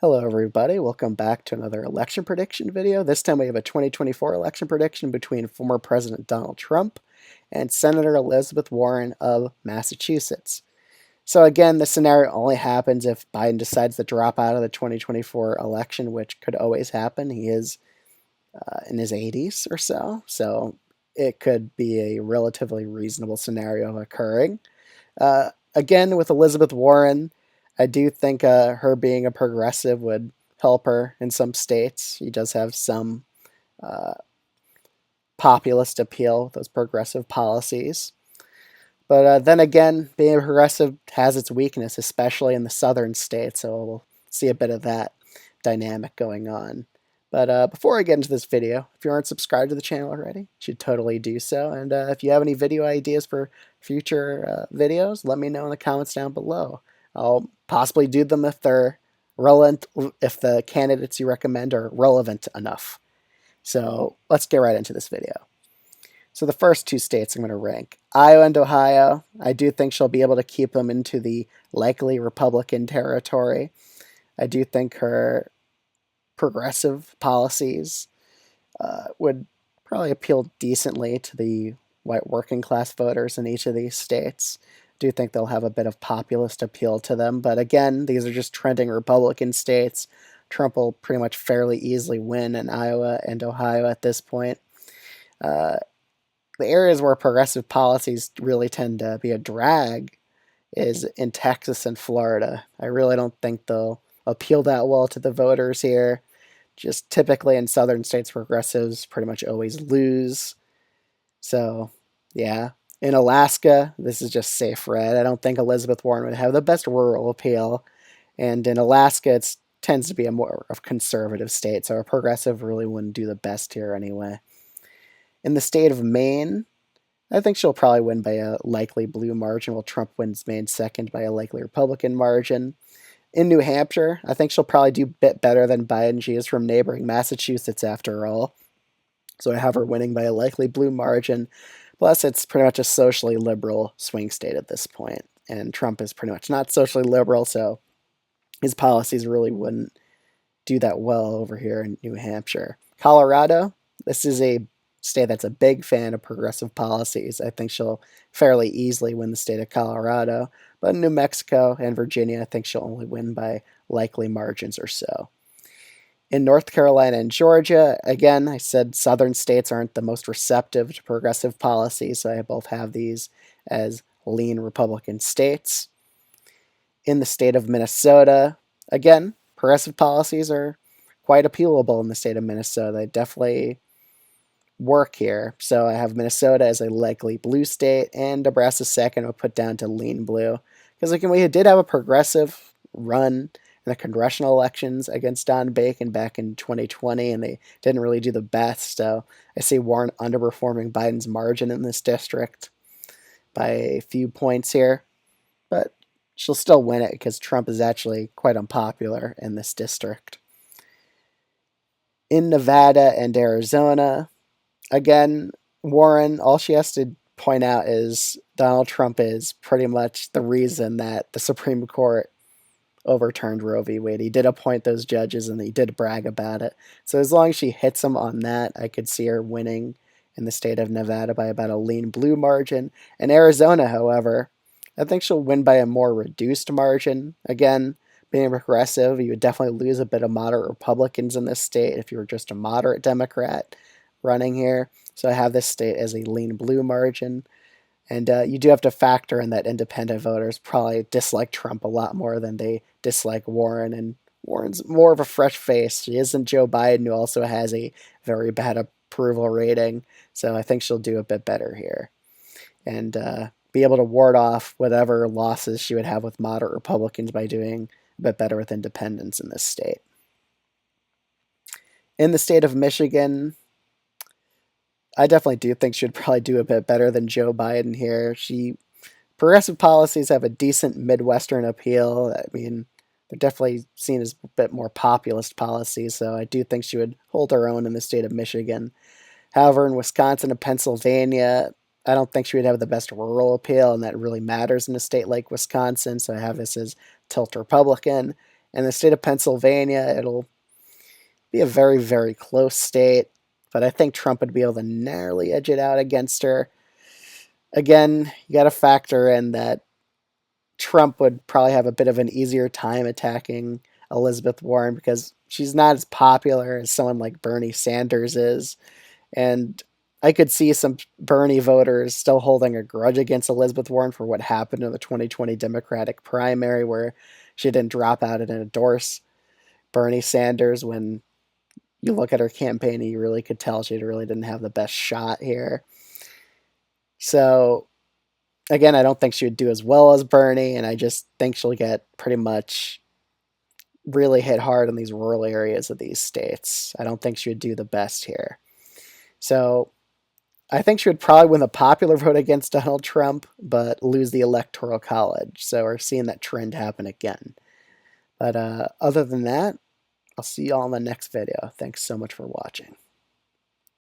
Hello everybody, welcome back to another election prediction video. This time we have a 2024 election prediction between former President Donald Trump and Senator Elizabeth Warren of Massachusetts. So again, this scenario only happens if Biden decides to drop out of the 2024 election, which could always happen. He is in his 80s or so it could be a relatively reasonable scenario occurring. Again, with Elizabeth Warren, I do think her being a progressive would help her in some states. She does have some uh, populist appeal, those progressive policies. But then again, being a progressive has its weakness, especially in the southern states, so we'll see a bit of that dynamic going on. But before I get into this video, if you aren't subscribed to the channel already, you should totally do so. And if you have any video ideas for future videos, let me know in the comments down below. I'll possibly do them if they're relevant, if the candidates you recommend are relevant enough. So let's get right into this video. So the first two states I'm going to rank, Iowa and Ohio. I do think she'll be able to keep them into the likely Republican territory. I do think her progressive policies would probably appeal decently to the white working class voters in each of these states. I do think they'll have a bit of populist appeal to them, but again, these are just trending Republican states. Trump will pretty much fairly easily win in Iowa and Ohio at this point. The areas where progressive policies really tend to be a drag is in Texas and Florida. I really don't think they'll appeal that well to the voters here. Just typically in southern states, progressives pretty much always lose. So, yeah. In Alaska, this is just safe red. I don't think Elizabeth Warren would have the best rural appeal. And in Alaska, it tends to be a more of conservative state, so a progressive really wouldn't do the best here anyway. In the state of Maine, I think she'll probably win by a likely blue margin, while Trump wins Maine second by a likely Republican margin. In New Hampshire, I think she'll probably do a bit better than Biden. She is from neighboring Massachusetts, after all. So I have her winning by a likely blue margin. Plus, it's pretty much a socially liberal swing state at this point. And Trump is pretty much not socially liberal, so his policies really wouldn't do that well over here in New Hampshire. Colorado, this is a state that's a big fan of progressive policies. I think she'll fairly easily win the state of Colorado. But in New Mexico and Virginia, I think she'll only win by likely margins or so. In North Carolina and Georgia, again, I said southern states aren't the most receptive to progressive policies, so I both have these as lean Republican states. In the state of Minnesota, again, progressive policies are quite appealable in the state of Minnesota. They definitely work here. So I have Minnesota as a likely blue state, and Nebraska second. I'll put down to lean blue. Because like, we did have a progressive run in the congressional elections against Don Bacon back in 2020, and they didn't really do the best. So I see Warren underperforming Biden's margin in this district by a few points here. But she'll still win it because Trump is actually quite unpopular in this district. In Nevada and Arizona, again, Warren, all she has to point out is Donald Trump is pretty much the reason that the Supreme Court overturned Roe v. Wade. He did appoint those judges and he did brag about it. So as long as she hits him on that, I could see her winning in the state of Nevada by about a lean blue margin. In Arizona, however, I think she'll win by a more reduced margin. Again, being progressive, you would definitely lose a bit of moderate Republicans in this state if you were just a moderate Democrat running here. So I have this state as a lean blue margin. And you do have to factor in that independent voters probably dislike Trump a lot more than they dislike Warren. And Warren's more of a fresh face. She isn't Joe Biden, who also has a very bad approval rating. So I think she'll do a bit better here. And be able to ward off whatever losses she would have with moderate Republicans by doing a bit better with independents in this state. In the state of Michigan, I definitely do think she would probably do a bit better than Joe Biden here. Progressive policies have a decent Midwestern appeal. I mean, they're definitely seen as a bit more populist policies, so I do think she would hold her own in the state of Michigan. However, in Wisconsin and Pennsylvania, I don't think she would have the best rural appeal, and that really matters in a state like Wisconsin, so I have this as tilt Republican. In the state of Pennsylvania, it'll be a very, very close state, but I think Trump would be able to narrowly edge it out against her. Again, you got to factor in that Trump would probably have a bit of an easier time attacking Elizabeth Warren because she's not as popular as someone like Bernie Sanders is. And I could see some Bernie voters still holding a grudge against Elizabeth Warren for what happened in the 2020 Democratic primary, where she didn't drop out and endorse Bernie Sanders. When you look at her campaign, you really could tell she really didn't have the best shot here. So, again, I don't think she would do as well as Bernie, and I just think she'll get pretty much really hit hard in these rural areas of these states. I don't think she would do the best here. So, I think she would probably win the popular vote against Donald Trump, but lose the electoral college. So we're seeing that trend happen again. But other than that, I'll see you all in the next video. Thanks so much for watching.